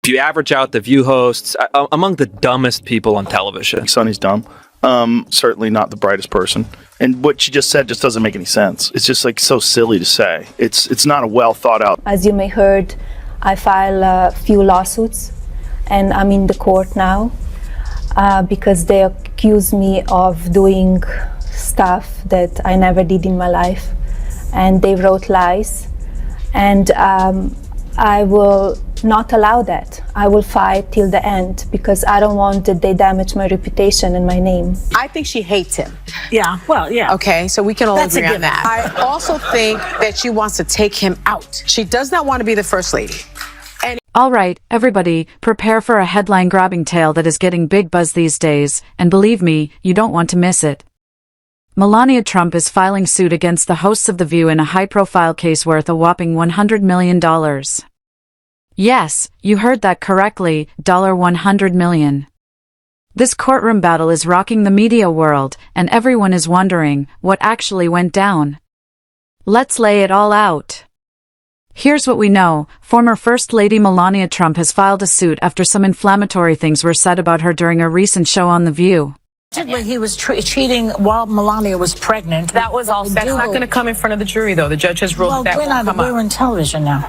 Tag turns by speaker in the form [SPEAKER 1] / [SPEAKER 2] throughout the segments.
[SPEAKER 1] If you average out the View hosts, among the dumbest people on television.
[SPEAKER 2] Sunny's dumb. Certainly not the brightest person. And what she just said just doesn't make any sense. It's just like so silly to say. It's not a well thought out.
[SPEAKER 3] As you may heard, I filed a few lawsuits and I'm in the court now because they accuse me of doing stuff that I never did in my life. And they wrote lies. And I will not allow that. I will fight till the end because I don't want that they damage my reputation and my name.
[SPEAKER 4] I think she hates him.
[SPEAKER 5] Yeah, well, yeah.
[SPEAKER 4] Okay, so we can all
[SPEAKER 5] That's
[SPEAKER 4] agree
[SPEAKER 5] a
[SPEAKER 4] on that. I also think that she wants to take him out. She does not want to be the first lady.
[SPEAKER 6] All right, everybody, prepare for a headline-grabbing tale that is getting big buzz these days, and believe me, you don't want to miss it. Melania Trump is filing suit against the hosts of The View in a high-profile case worth a whopping $100 million. Yes, you heard that correctly, $100 million. This courtroom battle is rocking the media world, and everyone is wondering what actually went down. Let's lay it all out. Here's what we know. Former First Lady Melania Trump has filed a suit after some inflammatory things were said about her during a recent show on The View.
[SPEAKER 5] Allegedly, he was cheating while Melania was pregnant.
[SPEAKER 7] That was all. That's not going to come in front of the jury, though. The judge has ruled that won't come up.
[SPEAKER 5] We're in television now.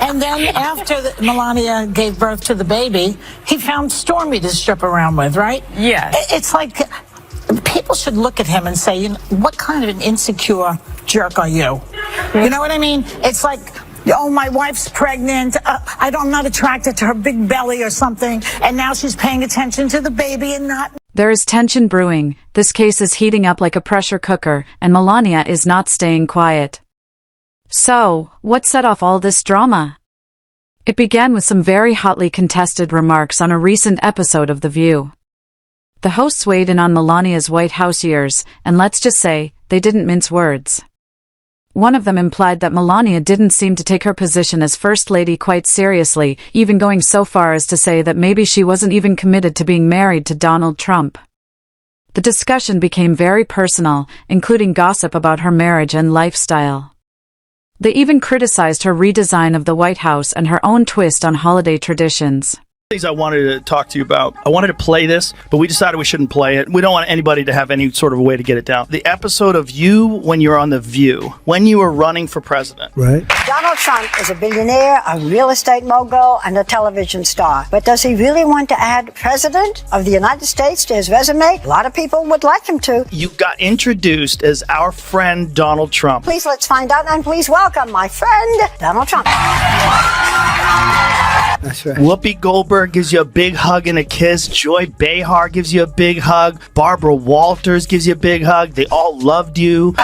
[SPEAKER 5] And then after Melania gave birth to the baby, he found Stormy to strip around with, right?
[SPEAKER 7] Yes.
[SPEAKER 5] It's like people should look at him and say, you know, what kind of an insecure jerk are you? You know what I mean? It's like, oh, my wife's pregnant. I'm not attracted to her big belly or something. And now she's paying attention to the baby and not.
[SPEAKER 6] There is tension brewing. This case is heating up like a pressure cooker, and Melania is not staying quiet. So, what set off all this drama? It began with some very hotly contested remarks on a recent episode of The View. The hosts weighed in on Melania's White House years, and let's just say, they didn't mince words. One of them implied that Melania didn't seem to take her position as First Lady quite seriously, even going so far as to say that maybe she wasn't even committed to being married to Donald Trump. The discussion became very personal, including gossip about her marriage and lifestyle. They even criticized her redesign of the White House and her own twist on holiday traditions.
[SPEAKER 2] Things I wanted to talk to you about. I wanted to play this, but we decided we shouldn't play it. We don't want anybody to have any sort of a way to get it down. The episode of you when you're on The View, when you were running for president.
[SPEAKER 8] Right.
[SPEAKER 9] Donald Trump is a billionaire, a real estate mogul, and a television star. But does he really want to add President of the United States to his resume? A lot of people would like him to.
[SPEAKER 2] You got introduced as our friend Donald Trump.
[SPEAKER 9] Please let's find out, and please welcome my friend, Donald Trump.
[SPEAKER 8] That's right.
[SPEAKER 2] Whoopi Goldberg gives you a big hug and a kiss. Joy Behar gives you a big hug. Barbara Walters gives you a big hug. They all loved you.
[SPEAKER 9] We're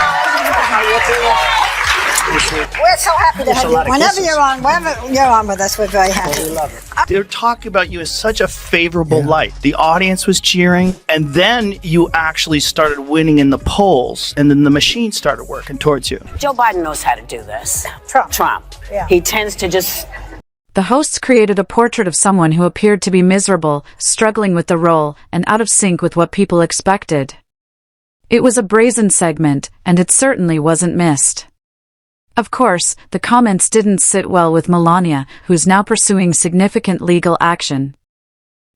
[SPEAKER 9] so happy to have you. Whenever you're on with us, we're very happy. We love it.
[SPEAKER 2] They're talking about you as such a favorable light. The audience was cheering, and then you actually started winning in the polls, and then the machine started working towards you.
[SPEAKER 7] Joe Biden knows how to do this.
[SPEAKER 9] Trump. Yeah.
[SPEAKER 7] He tends to just...
[SPEAKER 6] The hosts created a portrait of someone who appeared to be miserable, struggling with the role, and out of sync with what people expected. It was a brazen segment, and it certainly wasn't missed. Of course, the comments didn't sit well with Melania, who's now pursuing significant legal action.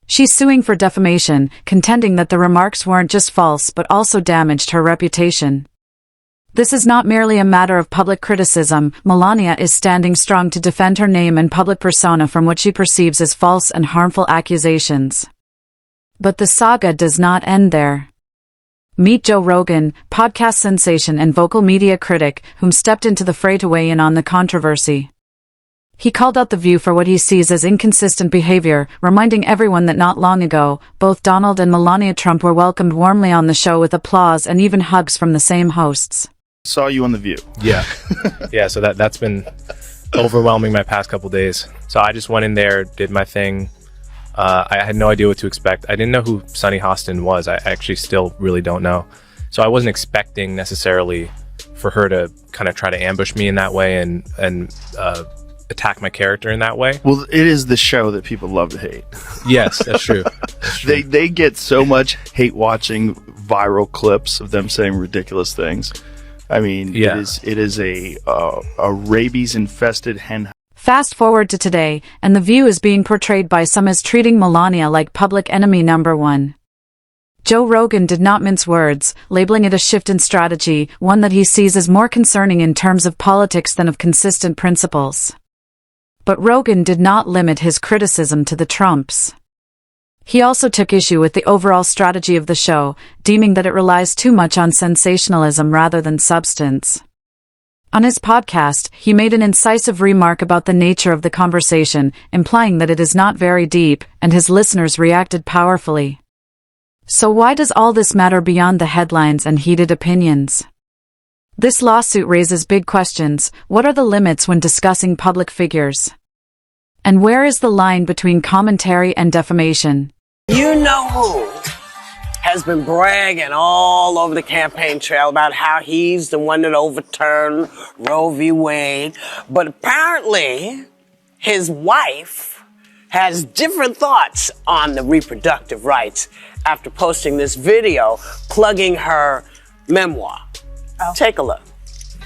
[SPEAKER 6] She's suing for defamation, contending that the remarks weren't just false but also damaged her reputation. This is not merely a matter of public criticism. Melania is standing strong to defend her name and public persona from what she perceives as false and harmful accusations. But the saga does not end there. Meet Joe Rogan, podcast sensation and vocal media critic, whom stepped into the fray to weigh in on the controversy. He called out The View for what he sees as inconsistent behavior, reminding everyone that not long ago, both Donald and Melania Trump were welcomed warmly on the show with applause and even hugs from the same hosts.
[SPEAKER 2] Saw you on The View.
[SPEAKER 10] Yeah. Yeah, so that's been overwhelming my past couple days. So I just went in there, did my thing. I had no idea what to expect. I didn't know who Sunny Hostin was. I actually still really don't know. So I wasn't expecting necessarily for her to kind of try to ambush me in that way and attack my character in that way.
[SPEAKER 2] Well, it is the show that people love to hate.
[SPEAKER 10] Yes, that's true. That's true.
[SPEAKER 2] They get so much hate watching viral clips of them saying ridiculous things. I mean,
[SPEAKER 10] yeah.
[SPEAKER 2] it is a rabies infested hen.
[SPEAKER 6] Fast forward to today, and The View is being portrayed by some as treating Melania like public enemy number one. Joe Rogan did not mince words, labeling it a shift in strategy, one that he sees as more concerning in terms of politics than of consistent principles. But Rogan did not limit his criticism to the Trumps. He also took issue with the overall strategy of the show, deeming that it relies too much on sensationalism rather than substance. On his podcast, he made an incisive remark about the nature of the conversation, implying that it is not very deep, and his listeners reacted powerfully. So why does all this matter beyond the headlines and heated opinions? This lawsuit raises big questions. What are the limits when discussing public figures? And where is the line between commentary and defamation?
[SPEAKER 8] You know who has been bragging all over the campaign trail about how he's the one that overturned Roe v. Wade. But apparently, his wife has different thoughts on the reproductive rights after posting this video plugging her memoir. Take a look.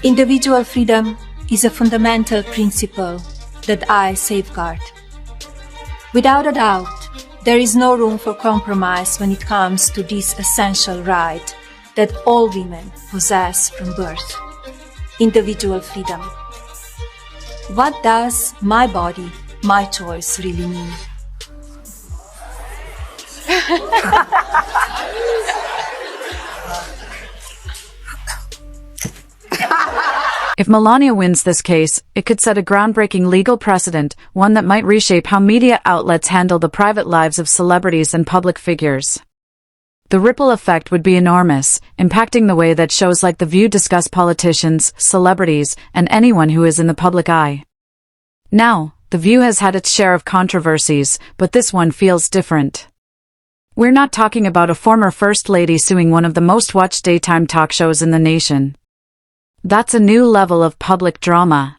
[SPEAKER 3] Individual freedom is a fundamental principle that I safeguard. Without a doubt, there is no room for compromise when it comes to this essential right that all women possess from birth: individual freedom. What does my body, my choice really mean?
[SPEAKER 6] If Melania wins this case, it could set a groundbreaking legal precedent, one that might reshape how media outlets handle the private lives of celebrities and public figures. The ripple effect would be enormous, impacting the way that shows like The View discuss politicians, celebrities, and anyone who is in the public eye. Now, The View has had its share of controversies, but this one feels different. We're not talking about a former First Lady suing one of the most watched daytime talk shows in the nation. That's a new level of public drama.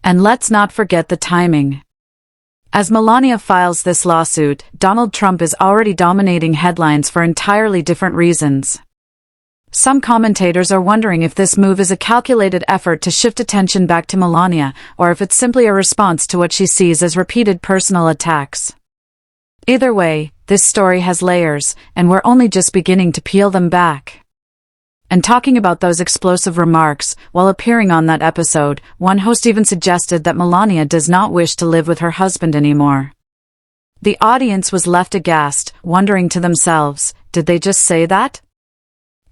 [SPEAKER 6] And let's not forget the timing. As Melania files this lawsuit, Donald Trump is already dominating headlines for entirely different reasons. Some commentators are wondering if this move is a calculated effort to shift attention back to Melania, or if it's simply a response to what she sees as repeated personal attacks. Either way, this story has layers, and we're only just beginning to peel them back. And talking about those explosive remarks, while appearing on that episode, one host even suggested that Melania does not wish to live with her husband anymore. The audience was left aghast, wondering to themselves, did they just say that?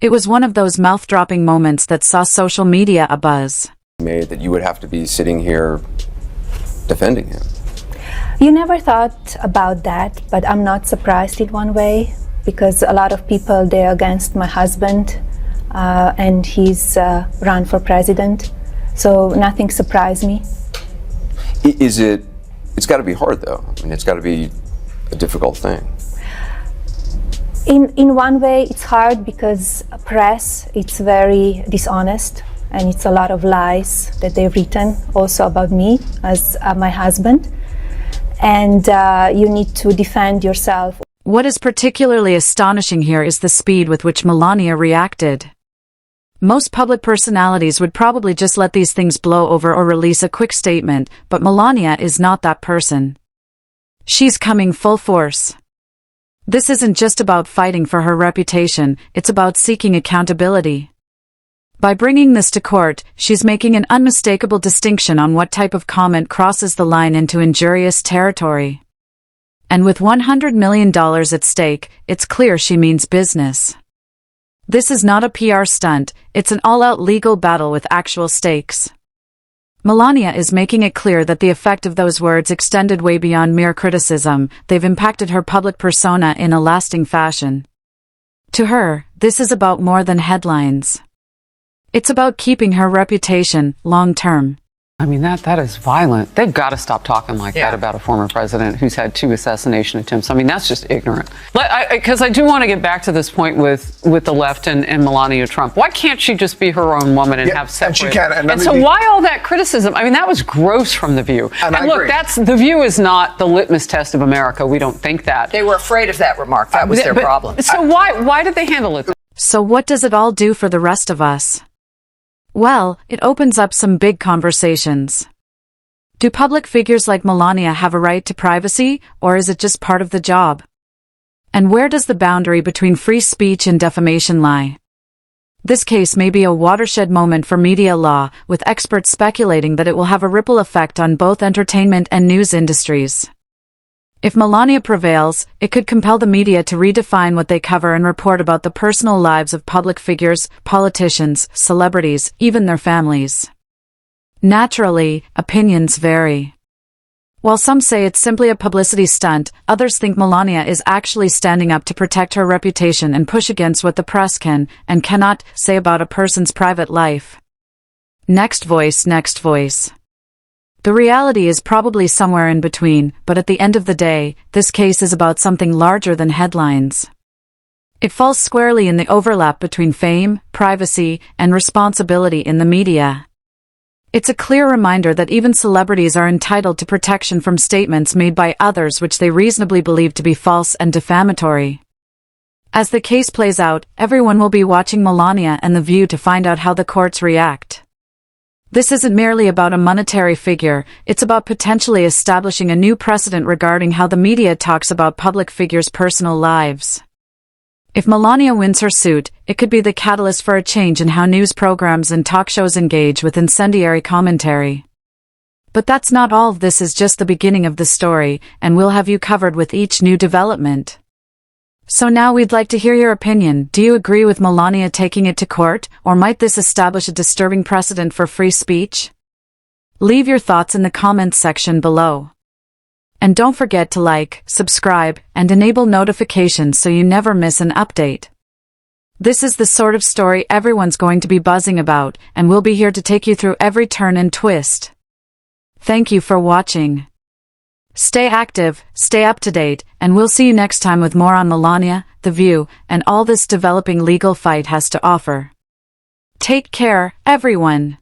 [SPEAKER 6] It was one of those mouth-dropping moments that saw social media abuzz.
[SPEAKER 11] Made that you would have to be sitting here defending him.
[SPEAKER 3] You never thought about that, but I'm not surprised in one way, because a lot of people, they're against my husband. And he's run for president, so nothing surprised me.
[SPEAKER 11] It's got to be hard though. I mean, it's got to be a difficult thing.
[SPEAKER 3] In one way, it's hard because press, it's very dishonest, and it's a lot of lies that they've written also about me as my husband, and you need to defend yourself.
[SPEAKER 6] What is particularly astonishing here is the speed with which Melania reacted. Most public personalities would probably just let these things blow over or release a quick statement, but Melania is not that person. She's coming full force. This isn't just about fighting for her reputation, it's about seeking accountability. By bringing this to court, she's making an unmistakable distinction on what type of comment crosses the line into injurious territory. And with $100 million at stake, it's clear she means business. This is not a PR stunt, it's an all-out legal battle with actual stakes. Melania is making it clear that the effect of those words extended way beyond mere criticism. They've impacted her public persona in a lasting fashion. To her, this is about more than headlines. It's about keeping her reputation long-term.
[SPEAKER 12] I mean, that is violent. They've got to stop talking like that about a former president who's had 2 assassination attempts. I mean, that's just ignorant. Because I do want to get back to this point with the left and Melania Trump. Why can't she just be her own woman and have separate?
[SPEAKER 13] And she can.
[SPEAKER 12] And so why all that criticism? I mean, that was gross from The View. And look, The View is not the litmus test of America. We don't think that.
[SPEAKER 14] They were afraid of that remark. That was their problem.
[SPEAKER 12] So why did they handle it?
[SPEAKER 6] So what does it all do for the rest of us? Well, it opens up some big conversations. Do public figures like Melania have a right to privacy, or is it just part of the job? And where does the boundary between free speech and defamation lie? This case may be a watershed moment for media law, with experts speculating that it will have a ripple effect on both entertainment and news industries. If Melania prevails, it could compel the media to redefine what they cover and report about the personal lives of public figures, politicians, celebrities, even their families. Naturally, opinions vary. While some say it's simply a publicity stunt, others think Melania is actually standing up to protect her reputation and push against what the press can and cannot say about a person's private life. Next voice, next voice. The reality is probably somewhere in between, but at the end of the day, this case is about something larger than headlines. It falls squarely in the overlap between fame, privacy, and responsibility in the media. It's a clear reminder that even celebrities are entitled to protection from statements made by others which they reasonably believe to be false and defamatory. As the case plays out, everyone will be watching Melania and The View to find out how the courts react. This isn't merely about a monetary figure, it's about potentially establishing a new precedent regarding how the media talks about public figures' personal lives. If Melania wins her suit, it could be the catalyst for a change in how news programs and talk shows engage with incendiary commentary. But that's not all. This is just the beginning of the story, and we'll have you covered with each new development. So now we'd like to hear your opinion. Do you agree with Melania taking it to court, or might this establish a disturbing precedent for free speech? Leave your thoughts in the comments section below. And don't forget to like, subscribe, and enable notifications so you never miss an update. This is the sort of story everyone's going to be buzzing about, and we'll be here to take you through every turn and twist. Thank you for watching. Stay active, stay up to date, and we'll see you next time with more on Melania, The View, and all this developing legal fight has to offer. Take care, everyone.